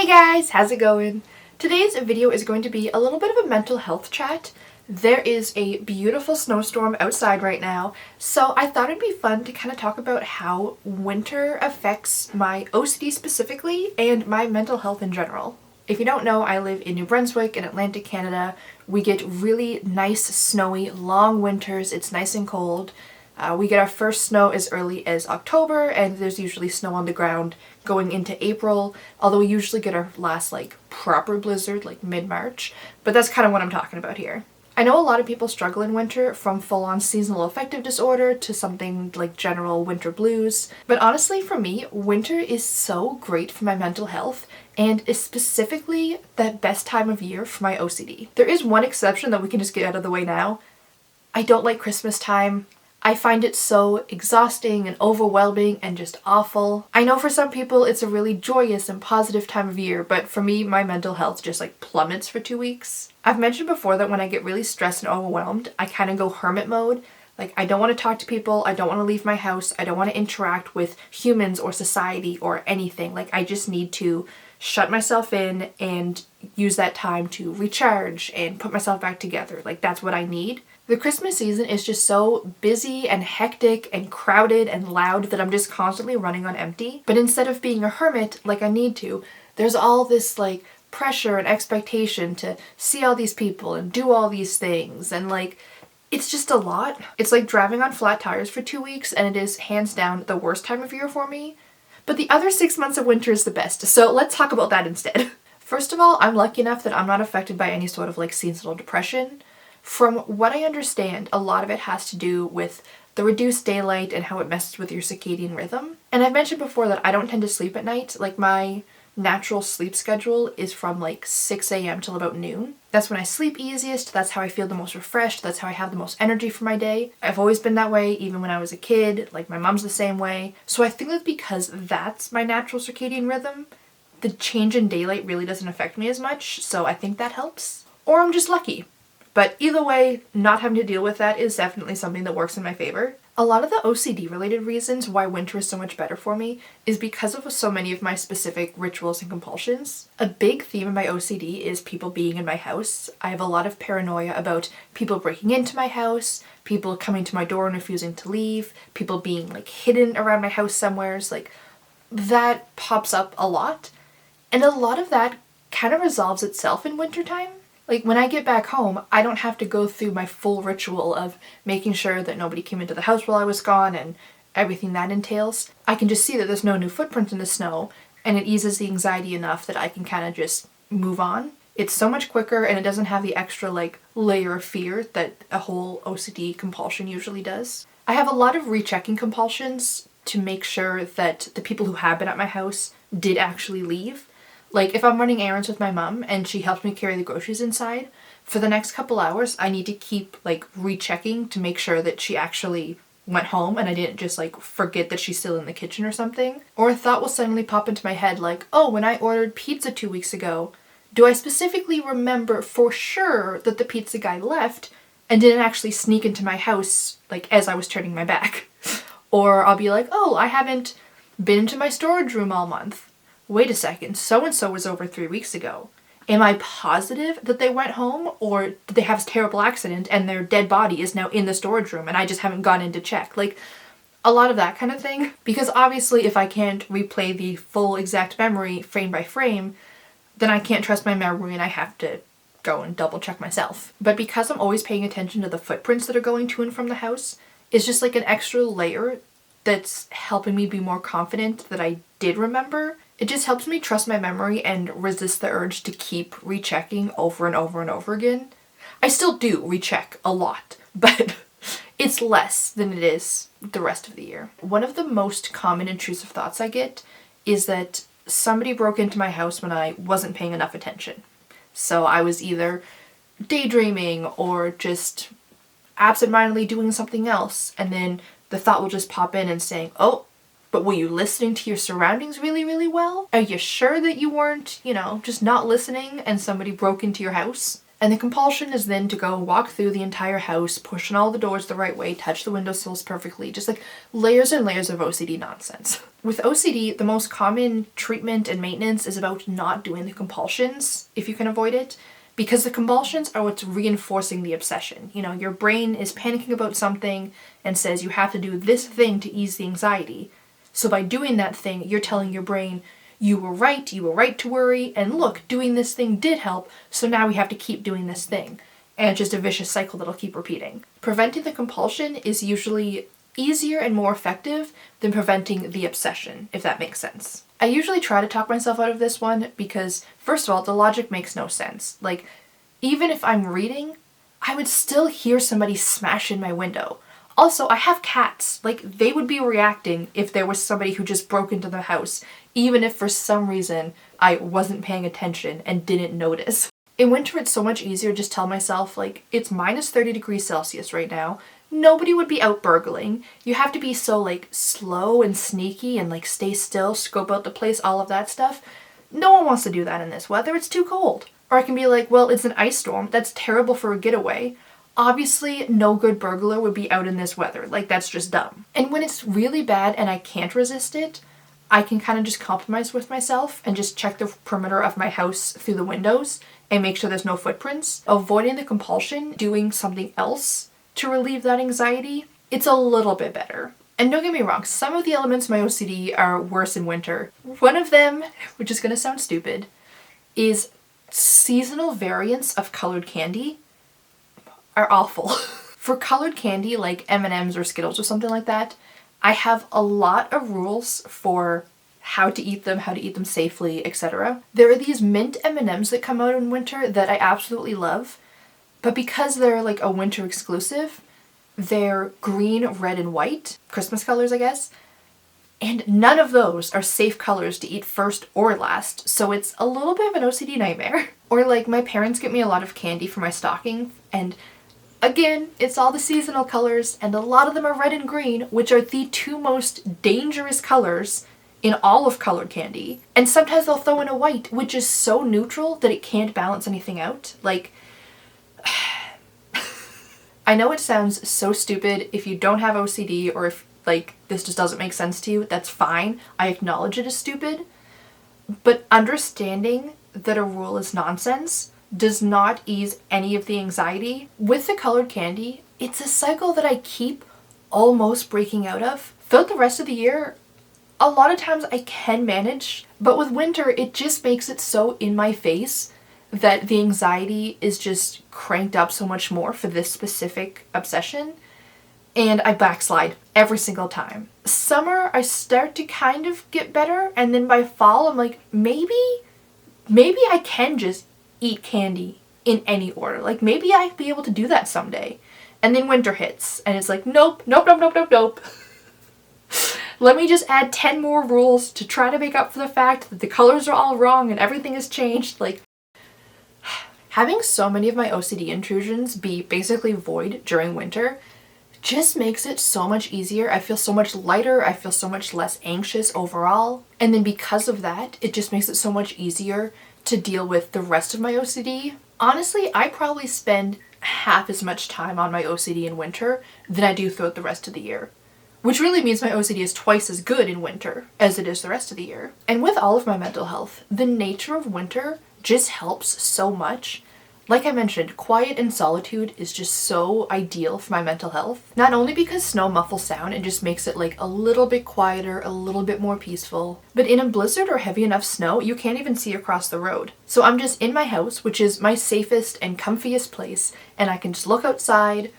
Hey guys, how's it going? Today's video is going to be a little bit of a mental health chat. There is a beautiful snowstorm outside right now, so I thought it'd be fun to kind of talk about how winter affects my OCD specifically and my mental health in general. If you don't know, I live in New Brunswick in Atlantic Canada. We get really nice, snowy, long winters. It's nice and cold. We get our first snow as early as October, and there's usually snow on the ground going into April, although we usually get our last proper blizzard mid-March, but that's kind of what I'm talking about here. I know a lot of people struggle in winter, from full-on seasonal affective disorder to something like general winter blues, but honestly for me, winter is so great for my mental health and is specifically the best time of year for my OCD. There is one exception that we can just get out of the way now. I don't like Christmas time. I find it so exhausting and overwhelming and just awful. I know for some people it's a really joyous and positive time of year, but for me, my mental health just plummets for 2 weeks. I've mentioned before that when I get really stressed and overwhelmed, I kind of go hermit mode. I don't want to talk to people, I don't want to leave my house, I don't want to interact with humans or society or anything. I just need to shut myself in and use that time to recharge and put myself back together. That's what I need. The Christmas season is just so busy and hectic and crowded and loud that I'm just constantly running on empty. But instead of being a hermit like I need to, there's all this pressure and expectation to see all these people and do all these things, and it's just a lot. It's like driving on flat tires for 2 weeks, and it is hands down the worst time of year for me. But the other 6 months of winter is the best, so let's talk about that instead. First of all, I'm lucky enough that I'm not affected by any sort of seasonal depression. From what I understand, a lot of it has to do with the reduced daylight and how it messes with your circadian rhythm. And I've mentioned before that I don't tend to sleep at night. My natural sleep schedule is from 6 a.m. till about noon. That's when I sleep easiest, that's how I feel the most refreshed, that's how I have the most energy for my day. I've always been that way, even when I was a kid, my mom's the same way. So I think that because that's my natural circadian rhythm, the change in daylight really doesn't affect me as much, so I think that helps. Or I'm just lucky. But either way, not having to deal with that is definitely something that works in my favor. A lot of the OCD related reasons why winter is so much better for me is because of so many of my specific rituals and compulsions. A big theme in my OCD is people being in my house. I have a lot of paranoia about people breaking into my house, people coming to my door and refusing to leave, people being hidden around my house somewheres. That pops up a lot. And a lot of that kind of resolves itself in wintertime. When I get back home, I don't have to go through my full ritual of making sure that nobody came into the house while I was gone and everything that entails. I can just see that there's no new footprint in the snow, and it eases the anxiety enough that I can kind of just move on. It's so much quicker, and it doesn't have the extra layer of fear that a whole OCD compulsion usually does. I have a lot of rechecking compulsions to make sure that the people who have been at my house did actually leave. If I'm running errands with my mom and she helps me carry the groceries inside, for the next couple hours I need to keep rechecking to make sure that she actually went home and I didn't just forget that she's still in the kitchen or something. Or a thought will suddenly pop into my head oh, when I ordered pizza 2 weeks ago, do I specifically remember for sure that the pizza guy left and didn't actually sneak into my house as I was turning my back? Or I'll be oh, I haven't been into my storage room all month. Wait a second, so-and-so was over 3 weeks ago. Am I positive that they went home, or did they have a terrible accident and their dead body is now in the storage room and I just haven't gone in to check? A lot of that kind of thing. Because obviously if I can't replay the full exact memory frame by frame, then I can't trust my memory and I have to go and double check myself. But because I'm always paying attention to the footprints that are going to and from the house, it's just an extra layer that's helping me be more confident that I did remember. It just helps me trust my memory and resist the urge to keep rechecking over and over and over again. I still do recheck a lot, but it's less than it is the rest of the year. One of the most common intrusive thoughts I get is that somebody broke into my house when I wasn't paying enough attention. So I was either daydreaming or just absentmindedly doing something else, and then the thought will just pop in and saying, oh, but were you listening to your surroundings really, really well? Are you sure that you weren't, just not listening and somebody broke into your house? And the compulsion is then to go walk through the entire house, pushing all the doors the right way, touch the windowsills perfectly, just like layers and layers of OCD nonsense. With OCD, the most common treatment and maintenance is about not doing the compulsions, if you can avoid it, because the compulsions are what's reinforcing the obsession. You know, your brain is panicking about something and says you have to do this thing to ease the anxiety. So by doing that thing, you're telling your brain, you were right to worry, and look, doing this thing did help, so now we have to keep doing this thing. And it's just a vicious cycle that'll keep repeating. Preventing the compulsion is usually easier and more effective than preventing the obsession, if that makes sense. I usually try to talk myself out of this one because, first of all, the logic makes no sense. Like, even if I'm reading, I would still hear somebody smash in my window. Also, I have cats. Like, they would be reacting if there was somebody who just broke into the house, even if for some reason I wasn't paying attention and didn't notice. In winter, it's so much easier to just tell myself, like, it's minus 30 degrees Celsius right now. Nobody would be out burgling. You have to be so, like, slow and sneaky and, like, stay still, scope out the place, all of that stuff. No one wants to do that in this weather. It's too cold. Or I can be like, well, it's an ice storm. That's terrible for a getaway. Obviously, no good burglar would be out in this weather. Like, that's just dumb. And when it's really bad and I can't resist it, I can kind of just compromise with myself and just check the perimeter of my house through the windows and make sure there's no footprints. Avoiding the compulsion, doing something else to relieve that anxiety, it's a little bit better. And don't get me wrong, some of the elements of my OCD are worse in winter. One of them, which is going to sound stupid, is seasonal variants of colored candy are awful. For colored candy like M&Ms or Skittles or something like that, I have a lot of rules for how to eat them safely, etc. There are these mint M&Ms that come out in winter that I absolutely love, but because they're like a winter exclusive, they're green, red, and white, Christmas colors, I guess, and none of those are safe colors to eat first or last, so it's a little bit of an OCD nightmare. Or like my parents get me a lot of candy for my stocking, and again, it's all the seasonal colors, and a lot of them are red and green, which are the two most dangerous colors in all of colored candy. And sometimes they'll throw in a white, which is so neutral that it can't balance anything out. Like, I know it sounds so stupid. If you don't have OCD or if, like, this just doesn't make sense to you, that's fine. I acknowledge it is stupid. But understanding that a rule is nonsense does not ease any of the anxiety. With the colored candy, it's a cycle that I keep almost breaking out of. Throughout the rest of the year, a lot of times I can manage, but with winter, it just makes it so in my face that the anxiety is just cranked up so much more for this specific obsession, and I backslide every single time. Summer, I start to kind of get better, and then by fall, I'm like, maybe I can just eat candy in any order. Like, maybe I'd be able to do that someday. And then winter hits, and it's like, nope. Let me just add 10 more rules to try to make up for the fact that the colors are all wrong and everything has changed. Like, having so many of my OCD intrusions be basically void during winter just makes it so much easier. I feel so much lighter. I feel so much less anxious overall. And then because of that, it just makes it so much easier to deal with the rest of my OCD. Honestly, I probably spend half as much time on my OCD in winter than I do throughout the rest of the year. Which really means my OCD is twice as good in winter as it is the rest of the year. And with all of my mental health, the nature of winter just helps so much. Like I mentioned, quiet and solitude is just so ideal for my mental health. Not only because snow muffles sound and just makes it like a little bit quieter, a little bit more peaceful, but in a blizzard or heavy enough snow, you can't even see across the road. So I'm just in my house, which is my safest and comfiest place, and I can just look outside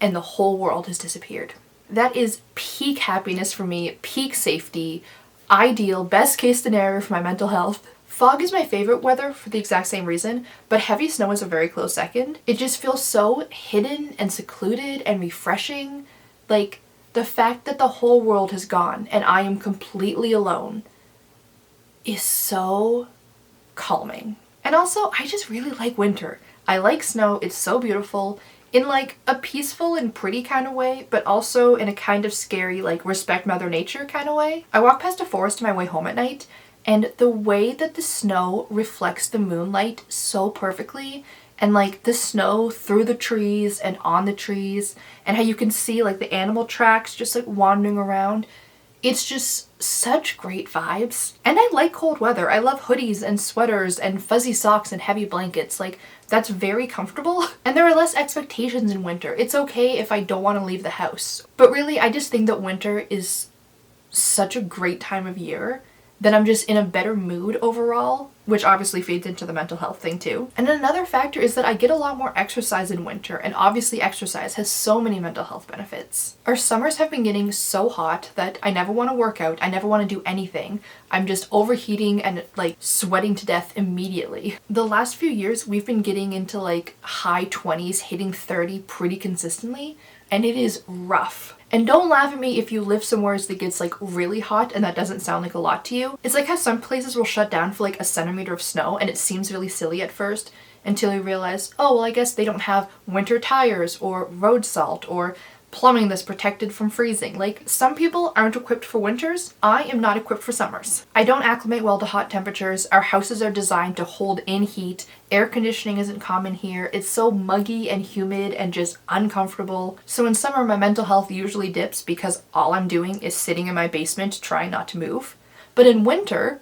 and the whole world has disappeared. That is peak happiness for me, peak safety, ideal, best case scenario for my mental health. Fog is my favorite weather for the exact same reason, but heavy snow is a very close second. It just feels so hidden and secluded and refreshing. Like, the fact that the whole world has gone and I am completely alone is so calming. And also, I just really like winter. I like snow, it's so beautiful. In like a peaceful and pretty kind of way, but also in a kind of scary, like respect Mother Nature kind of way. I walk past a forest on my way home at night, and the way that the snow reflects the moonlight so perfectly and like the snow through the trees and on the trees, and how you can see like the animal tracks just like wandering around. It's just such great vibes. And I like cold weather. I love hoodies and sweaters and fuzzy socks and heavy blankets. Like, that's very comfortable. And there are less expectations in winter. It's okay if I don't want to leave the house. But really, I just think that winter is such a great time of year that I'm just in a better mood overall, which obviously feeds into the mental health thing too. And another factor is that I get a lot more exercise in winter, and obviously exercise has so many mental health benefits. Our summers have been getting so hot that I never want to work out, I never want to do anything. I'm just overheating and like sweating to death immediately. The last few years we've been getting into like high 20s, hitting 30 pretty consistently, and it is rough. And don't laugh at me if you live somewhere that gets like really hot and that doesn't sound like a lot to you. It's like how some places will shut down for like a centimeter of snow and it seems really silly at first until you realize, oh, well, I guess they don't have winter tires or road salt or plumbing that's protected from freezing. Like, some people aren't equipped for winters. I am not equipped for summers. I don't acclimate well to hot temperatures. Our houses are designed to hold in heat. Air conditioning isn't common here. It's so muggy and humid and just uncomfortable. So in summer, my mental health usually dips because all I'm doing is sitting in my basement trying not to move. But in winter,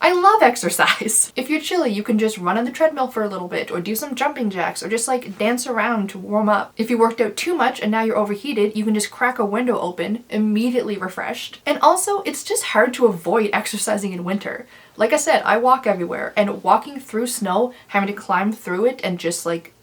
I love exercise. If you're chilly, you can just run on the treadmill for a little bit or do some jumping jacks or just like dance around to warm up. If you worked out too much and now you're overheated, you can just crack a window open, immediately refreshed. And also, it's just hard to avoid exercising in winter. Like I said, I walk everywhere, and walking through snow, having to climb through it, and just like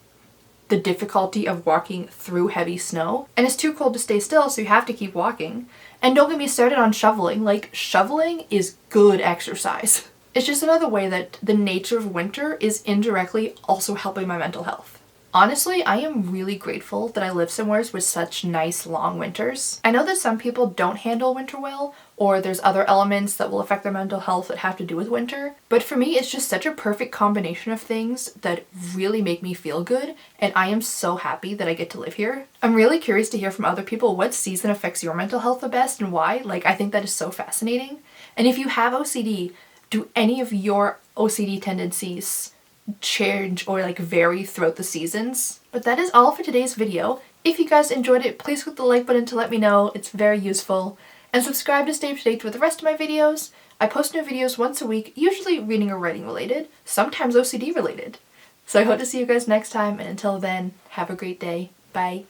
the difficulty of walking through heavy snow. And it's too cold to stay still, so you have to keep walking. And don't get me started on shoveling. Like, shoveling is good exercise. It's just another way that the nature of winter is indirectly also helping my mental health. Honestly, I am really grateful that I live somewhere with such nice long winters. I know that some people don't handle winter well, or there's other elements that will affect their mental health that have to do with winter. But for me, it's just such a perfect combination of things that really make me feel good, and I am so happy that I get to live here. I'm really curious to hear from other people what season affects your mental health the best and why. Like, I think that is so fascinating. And if you have OCD, do any of your OCD tendencies change or like vary throughout the seasons? But that is all for today's video. If you guys enjoyed it, please click the like button to let me know. It's very useful. And subscribe to stay up to date with the rest of my videos. I post new videos once a week, usually reading or writing related, sometimes OCD related. So I hope to see you guys next time, and until then, have a great day. Bye.